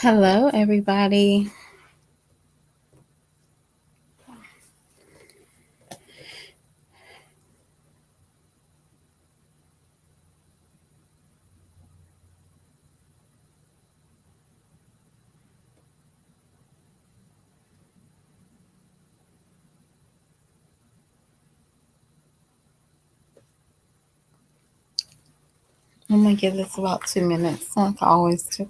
Hello, everybody. I'm gonna give this about 2 minutes, like I always do.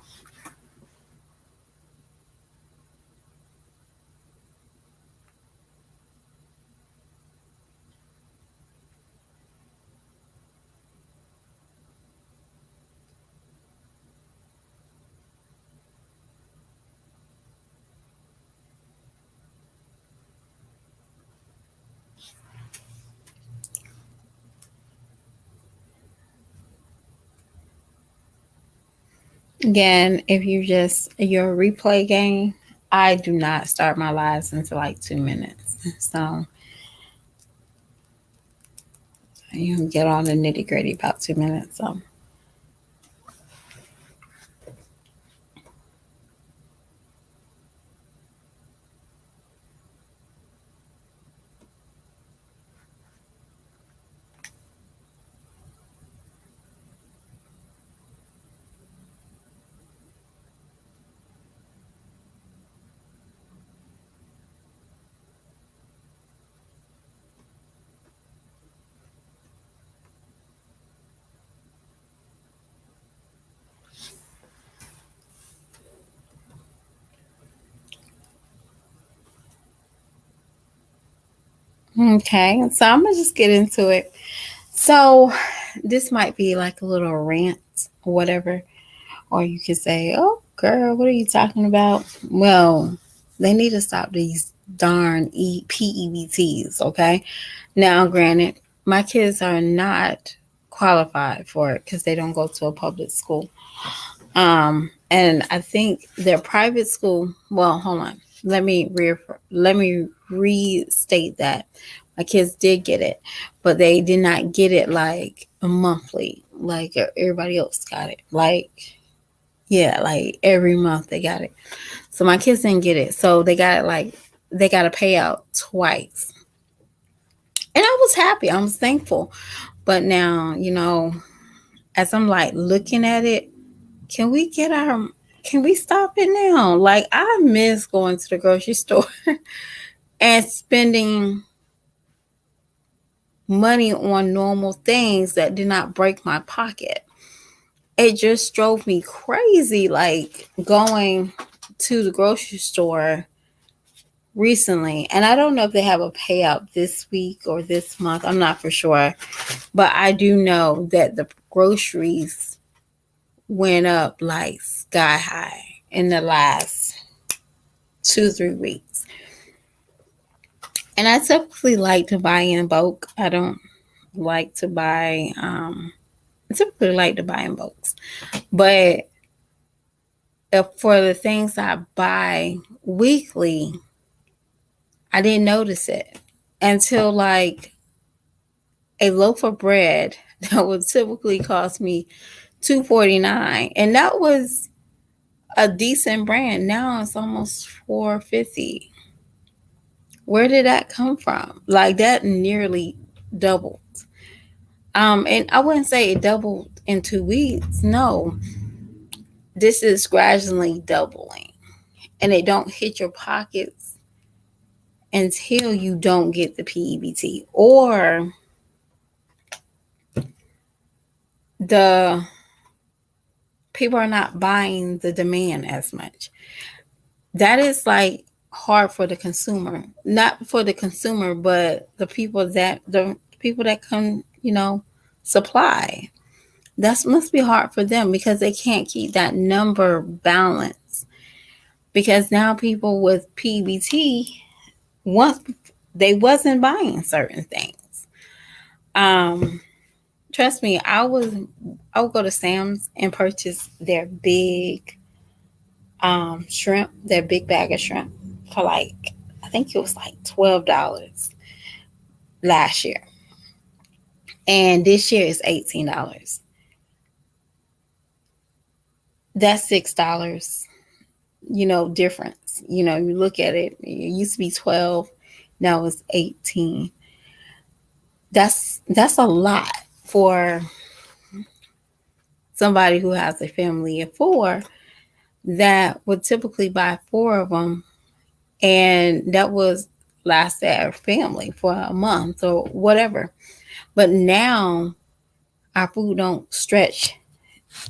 Again, if your replay game, I do not start my lives until like 2 minutes. So you can get on the nitty gritty about 2 minutes. So okay, so I'm gonna just get into it. So this might be like a little rant or whatever, or you could say, "Oh, girl, what are you talking about?" Well, they need to stop these darn PEBTs, okay? Now, granted, my kids are not qualified for it because they don't go to a public school. And I think their private school. Well, hold on. Let me restate that my kids did get it, but they did not get it like a monthly, like everybody else got it. Like yeah, like every month they got it. So my kids didn't get it. So they got a payout twice. And I was happy. I was thankful. But now, as I'm like looking at it, can we get our can we stop it now? Like I miss going to the grocery store and spending money on normal things that did not break my pocket. It just drove me crazy like going to the grocery store recently. And I don't know if they have a payout this week or this month. I'm not for sure. But I do know that the groceries went up like sky high in the last 2, 3 weeks. And I typically like to buy in bulk. I don't like to buy, I typically like to buy in bulks. But if for the things I buy weekly, I didn't notice it until like a loaf of bread that would typically cost me $2.49, and that was a decent brand. Now it's almost $4.50. Where did that come from? Like that nearly doubled. And I wouldn't say it doubled in 2 weeks. No, this is gradually doubling, and it don't hit your pockets until you don't get the PEBT or the people are not buying the demand as much. That is like hard for the consumer, not for the consumer, but the people that come, supply. That must be hard for them because they can't keep that number balance. Because now people with PBT once they wasn't buying certain things. Um, Trust me, I would go to Sam's and purchase their big shrimp, their big bag of shrimp for like I think it was like $12 last year. And this year is $18. That's $6 difference. You look at it, it used to be 12, now it's 18. That's a lot for somebody who has a family of four that would typically buy four of them, and that was last their family for a month or whatever. But now our food don't stretch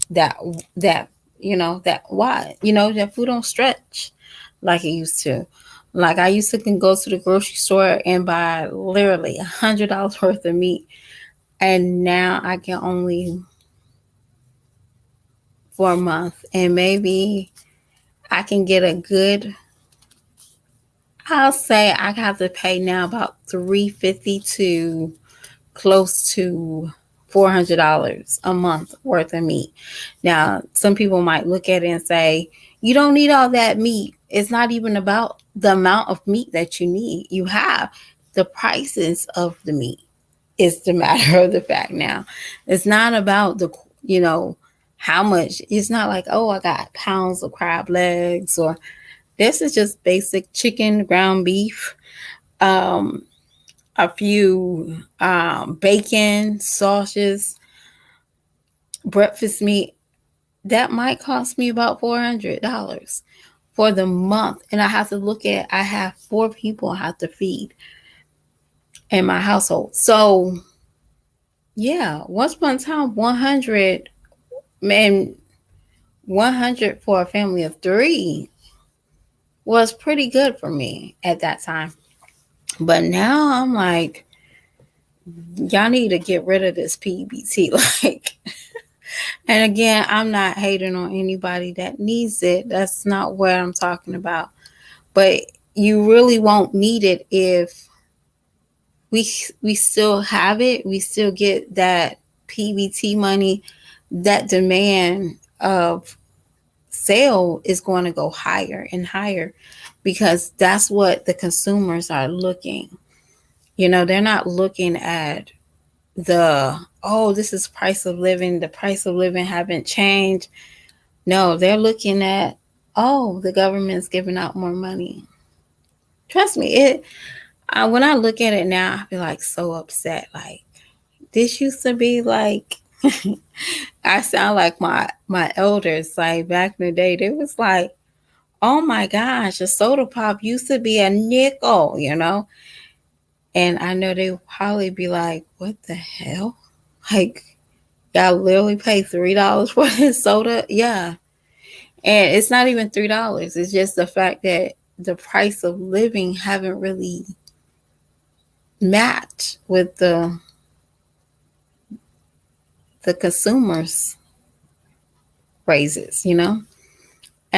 that that that wide. That food don't stretch like it used to. Like I used to can go to the grocery store and buy literally $100 worth of meat, and now I can only for a month, and maybe I can get a good. I'll say I have to pay now about $350 to close to $400 a month worth of meat. Now, some people might look at it and say, you don't need all that meat. It's not even about the amount of meat that you need. You have the prices of the meat is the matter of the fact now. It's not about how much. It's not like, oh, I got pounds of crab legs, or this is just basic chicken, ground beef, um, a few bacon, sausages, breakfast meat. That might cost me about $400 for the month. And I have to look at, I have four people I have to feed in my household. So, yeah, once upon a time, 100, man, 100 for a family of three was pretty good for me at that time. But now I'm like, y'all need to get rid of this PBT. Like, and again, I'm not hating on anybody that needs it. That's not what I'm talking about. But you really won't need it if we still have it. We still get that PBT money. That demand of sale is going to go higher and higher because that's what the consumers are looking. They're not looking at this is price of living. The price of living haven't changed. No, they're looking at, the government's giving out more money. Trust me, when I look at it now, I feel like so upset. Like this used to be like I sound like my elders. Like back in the day, they was like, oh my gosh, a soda pop used to be a nickel, And I know they would probably be like, what the hell? Like y'all literally pay $3 for this soda? Yeah. And it's not even $3. It's just the fact that the price of living haven't really matched with the consumers' raises. And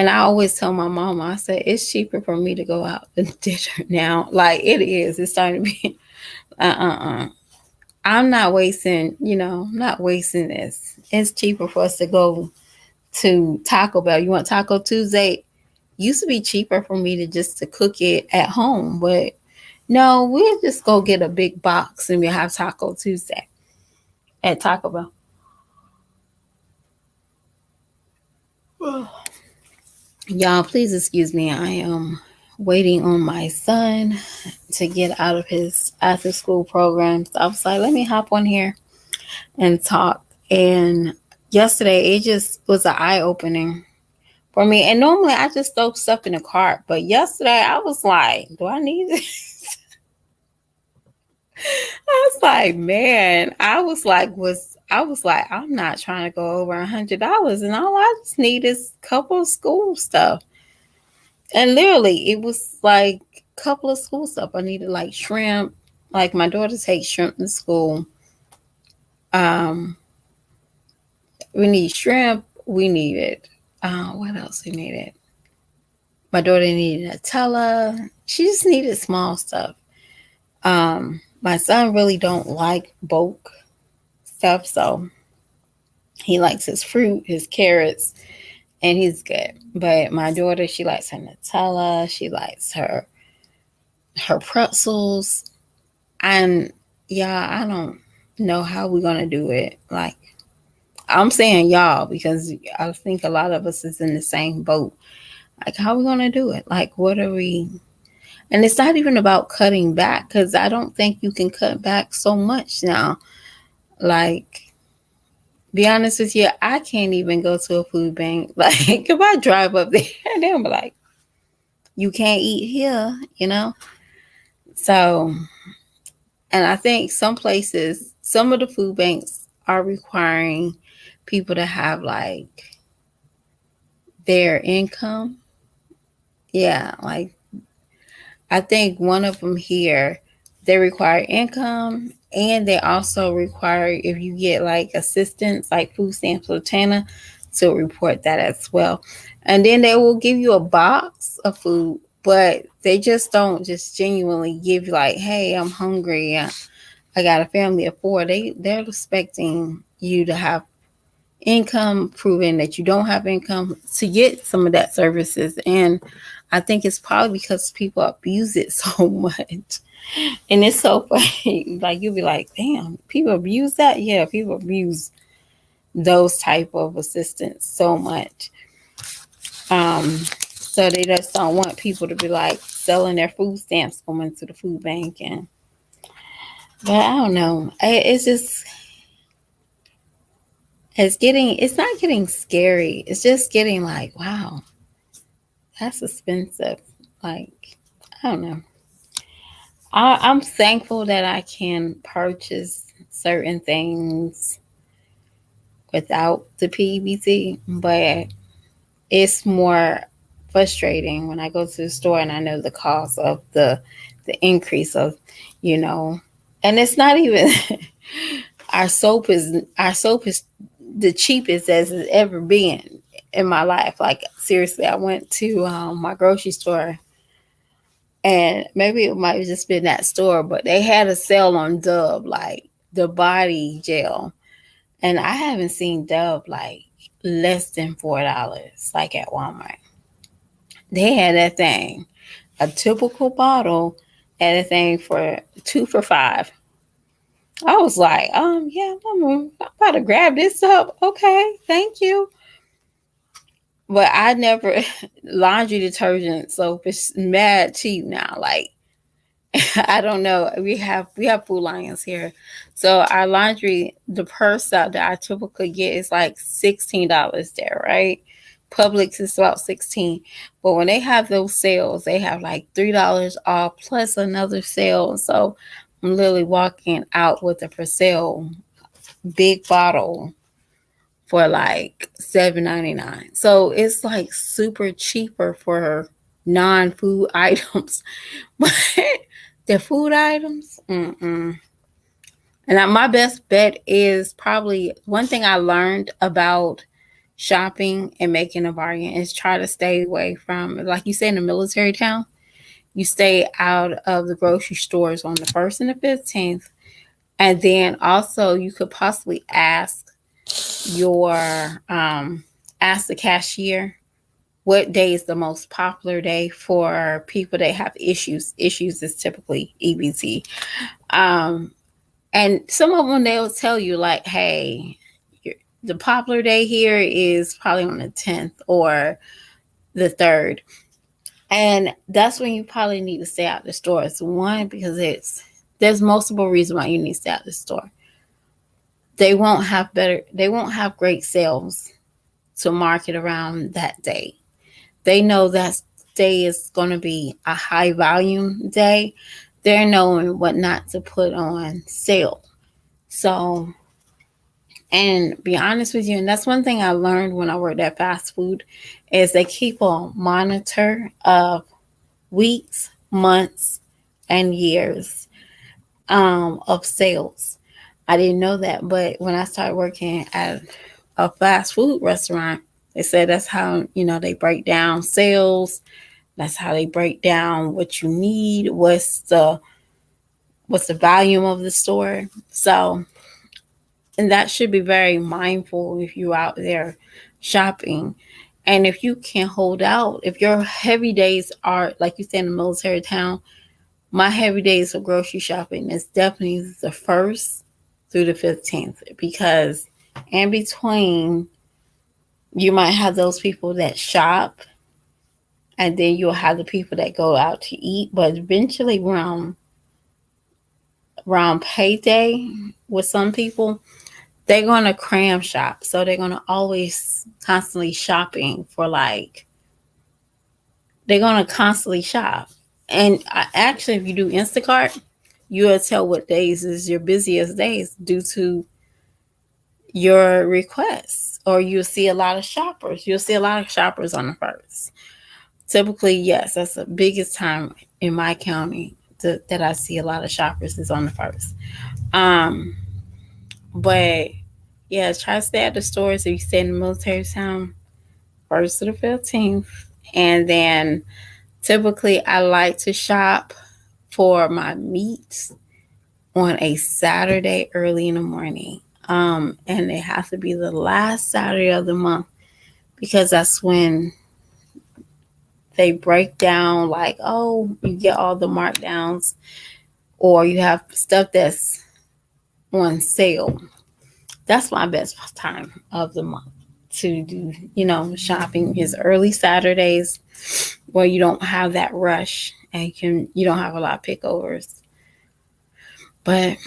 I always tell my mama, I say it's cheaper for me to go out to dinner now. Like it is. It's starting to be I'm not wasting, not wasting this. It's cheaper for us to go to Taco Bell. You want Taco Tuesday? Used to be cheaper for me to cook it at home, but no, we'll just go get a big box and we have Taco Tuesday at Taco Bell. Y'all, please excuse me. I am waiting on my son to get out of his after school program. So I was like, let me hop on here and talk. And yesterday, it just was an eye opening for me. And normally I just throw stuff in the cart. But yesterday, I was like, do I need this? I was like, man, I'm not trying to go over $100, and all I just need is a couple of school stuff. And literally, it was like a couple of school stuff. I needed like shrimp. Like my daughter takes shrimp in school. We need shrimp. We needed what else we needed? My daughter needed Nutella. She just needed small stuff. My son really don't like bulk stuff, so he likes his fruit, his carrots, and he's good. But my daughter, she likes her Nutella, she likes her pretzels, and yeah, I don't know how we're gonna do it. Like I'm saying y'all because I think a lot of us is in the same boat. Like, how are we going to do it? Like, what are we? And it's not even about cutting back, because I don't think you can cut back so much now. Like, be honest with you, I can't even go to a food bank. Like, if I drive up there, they'll be like, you can't eat here, you know? So, and I think some places, some of the food banks are requiring people to have like their income. Yeah, like I think one of them here, they require income, and they also require, if you get like assistance, like food stamps or TANA, to report that as well. And then they will give you a box of food, but they just don't just genuinely give you like, hey, I'm hungry. I got a family of four. They're expecting you to have income, proving that you don't have income to get some of that services. And I think it's probably because people abuse it so much. And it's so funny. Like you'll be like, damn, people abuse that? Yeah, people abuse those type of assistance so much. So they just don't want people to be like selling their food stamps going to the food bank. And but I don't know. It's just it's not getting scary. It's just getting like, wow, that's expensive. Like, I don't know. I'm thankful that I can purchase certain things without the PEBT, but it's more frustrating when I go to the store and I know the cost of the increase of, you know, and it's not even our soap is the cheapest as it's ever been in my life. Like seriously, I went to my grocery store, and maybe it might have just been that store, but they had a sale on Dove, like the body gel, and I haven't seen Dove like less than $4, like at Walmart. They had that thing, a typical bottle, and a thing for 2 for $5. I was like, yeah, I'm about to grab this up. Okay, thank you. But I never laundry detergent soap is mad cheap now. Like I don't know. We have Food Lions here, so our laundry, the purse out that I typically get is like $16 there, right? Publix is about 16, but when they have those sales, they have like $3 off plus another sale. So I'm literally walking out with a for sale big bottle for like $7.99. So it's like super cheaper for non-food items, but the food items, mm-mm. And my best bet is probably one thing I learned about shopping and making a bargain is try to stay away from, like you say, in a military town. You stay out of the grocery stores on the 1st and the 15th. And then also you could possibly your ask the cashier what day is the most popular day for people that have issues. Issues is typically EBT. Um, and some of them they'll tell you like, hey, the popular day here is probably on the 10th or the 3rd. And that's when you probably need to stay out the store. It's one, because there's multiple reasons why you need to stay out the store. They won't have great sales to market around that day. They know that day is going to be a high volume day. They're knowing what not to put on sale. So, and be honest with you, and that's one thing I learned when I worked at fast food, is they keep a monitor of weeks, months, and years of sales. I didn't know that, but when I started working at a fast food restaurant, they said that's how they break down sales. That's how they break down what you need, what's the volume of the store. So, and that should be very mindful if you're out there shopping. And if you can hold out, if your heavy days are, like you said, in a military town, my heavy days of grocery shopping is definitely the 1st through the 15th, because in between, you might have those people that shop and then you'll have the people that go out to eat. But eventually, around payday, with some people, they're gonna cram shop, so they're gonna always constantly shopping for like they're gonna constantly shop. And actually, if you do Instacart, you'll tell what days is your busiest days due to your requests, or you'll see a lot of shoppers. You'll see a lot of shoppers on the first. Typically, yes, that's the biggest time in my county that I see a lot of shoppers is on the first. Um, but yeah, try to stay at the stores if you stay in the military town, first to the 15th. And then typically I like to shop for my meats on a Saturday early in the morning. And it has to be the last Saturday of the month because that's when they break down, like, oh, you get all the markdowns, or you have stuff that's on sale. That's my best time of the month to do, shopping is early Saturdays where you don't have that rush and you don't have a lot of pickovers. But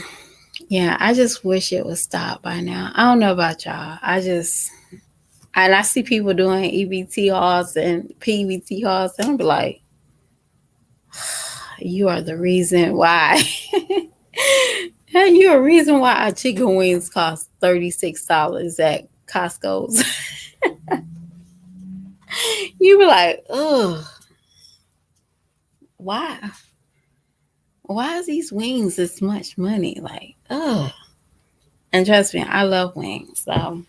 yeah, I just wish it would stop by now. I don't know about y'all. And I see people doing EBT hauls and PBT hauls, and I'm like, you are the reason why. And you're a reason why our chicken wings cost $36 at Costco's. You were like, ugh, why? Why is these wings this much money? Like, ugh. And trust me, I love wings. So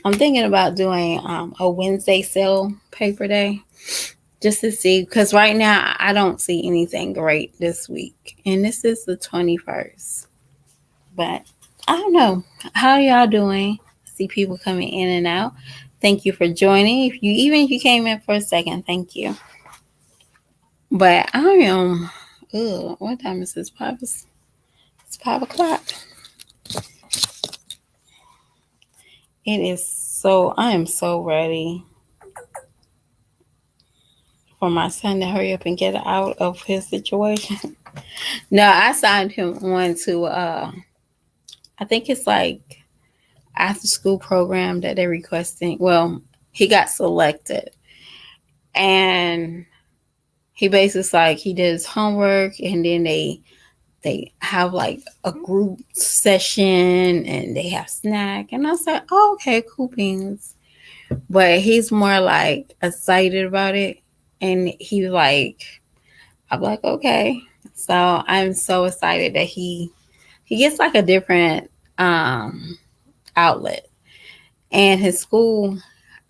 I'm thinking about doing a Wednesday sale paper day just to see, because right now I don't see anything great this week. And this is the 21st. But I don't know. How y'all doing? I see people coming in and out. Thank you for joining. If you came in for a second, thank you. But I am. What time is this? It's 5 o'clock. It is so. I am so ready for my son to hurry up and get out of his situation. No, I signed him on to. I think it's like after school program that they're requesting. Well, he got selected, and he basically like he did his homework, and then they have like a group session and they have snack, and I was like, oh, okay, cool beans. But he's more like excited about it, and he's like, I'm like, okay. So I'm so excited that he gets like a different outlet. And his school,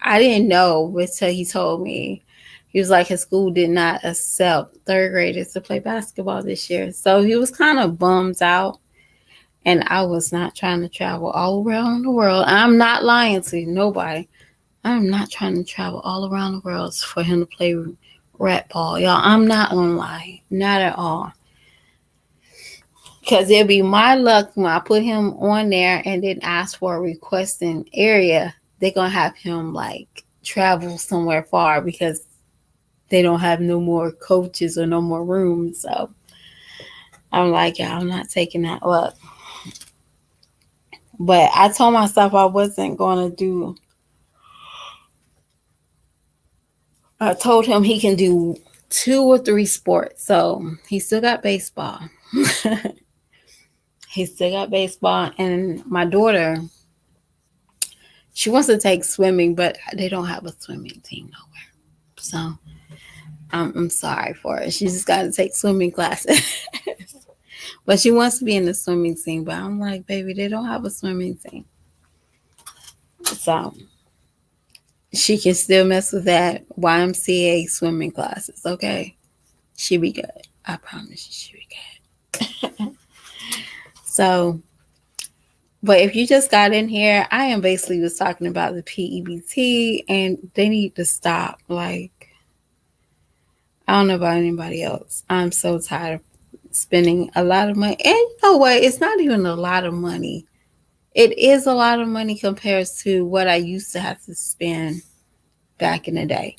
I didn't know until he told me. He was like, his school did not accept third graders to play basketball this year. So he was kind of bummed out. And I was not trying to travel all around the world. I'm not lying to nobody. I'm not trying to travel all around the world for him to play rat ball. Y'all, I'm not gonna lie. Not at all. Because it'll be my luck when I put him on there and then ask for a requesting area. They're going to have him like travel somewhere far because they don't have no more coaches or no more rooms. So I'm like, yeah, I'm not taking that luck. But I told myself I wasn't going to do. I told him he can do 2 or 3 sports. So he still got baseball. He still got baseball. And my daughter, she wants to take swimming, but they don't have a swimming team nowhere. So I'm sorry for her. She just got to take swimming classes. But she wants to be in the swimming team. But I'm like, baby, they don't have a swimming team. So she can still mess with that YMCA swimming classes, okay? She'll be good. I promise you she'll be good. So, but if you just got in here, I am basically was talking about the PEBT, and they need to stop. Like, I don't know about anybody else. I'm so tired of spending a lot of money. And you know what? It's not even a lot of money. It is a lot of money compared to what I used to have to spend back in the day.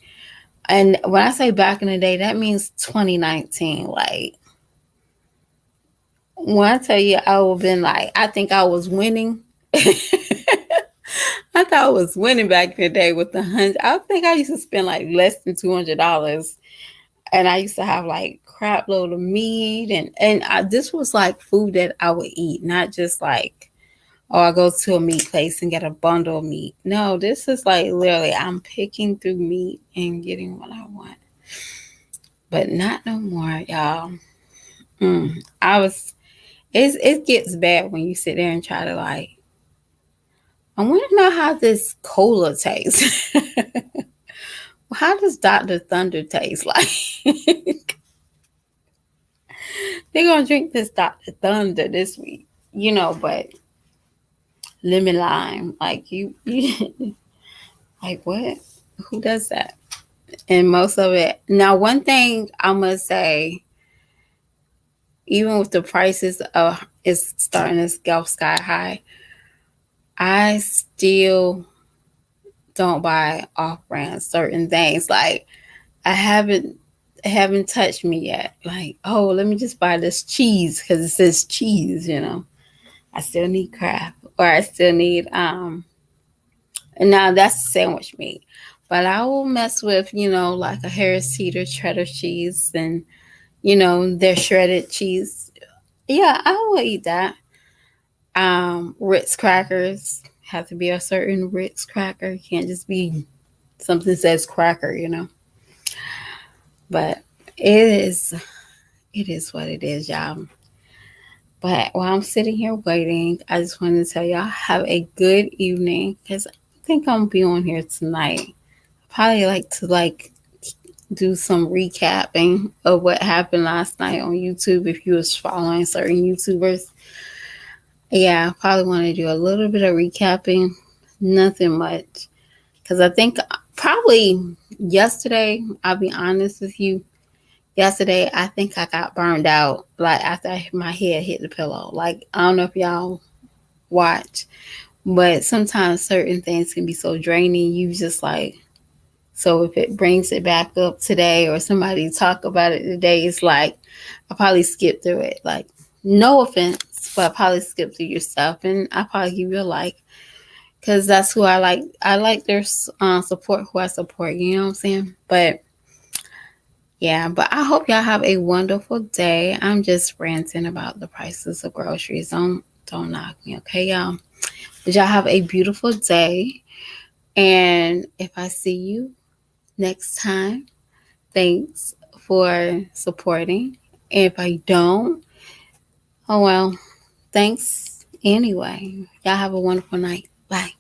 And when I say back in the day, that means 2019. Like, when I tell you, I would have been like, I think I was winning. I thought I was winning back in the day with the hundred. I think I used to spend like less than $200, and I used to have like crap load of meat, this was like food that I would eat, not just like, oh, I go to a meat place and get a bundle of meat. No, this is like literally I'm picking through meat and getting what I want. But not no more, y'all. I was. It gets bad when you sit there and try to like. I want to know how this cola tastes. How does Dr. Thunder taste like? They're gonna drink this Dr. Thunder this week, but lemon lime, like you like what? Who does that? And most of it. Now, one thing I must say, even with the prices of it's starting to go sky high, I still don't buy off brand certain things. Like I haven't touched me yet. Like, oh, let me just buy this cheese because it says cheese. I still need Kraft, or I still need and now that's sandwich meat. But I will mess with, like a Harris Teeter cheddar cheese and their shredded cheese. Yeah, I will eat that. Ritz crackers have to be a certain Ritz cracker. It can't just be something that says cracker. But it is what it is, y'all. But while I'm sitting here waiting, I just wanted to tell y'all have a good evening because I think I'm gonna be on here tonight. Probably like to do some recapping of what happened last night on YouTube if you was following certain YouTubers. Yeah, I probably want to do a little bit of recapping. Nothing much. Because I think probably yesterday, I'll be honest with you, yesterday I think I got burned out like after my head hit the pillow. Like, I don't know if y'all watch, but sometimes certain things can be so draining. You just like, so if it brings it back up today or somebody talk about it today, it's like I probably skip through it. Like, no offense, but I probably skip through your stuff and I probably give you a like because that's who I like. I like their support, who I support. You know what I'm saying? But yeah, but I hope y'all have a wonderful day. I'm just ranting about the prices of groceries. Don't knock me, okay, y'all? But y'all have a beautiful day. And if I see you next time, thanks for supporting. And if I don't, oh well, thanks anyway. Y'all have a wonderful night. Bye.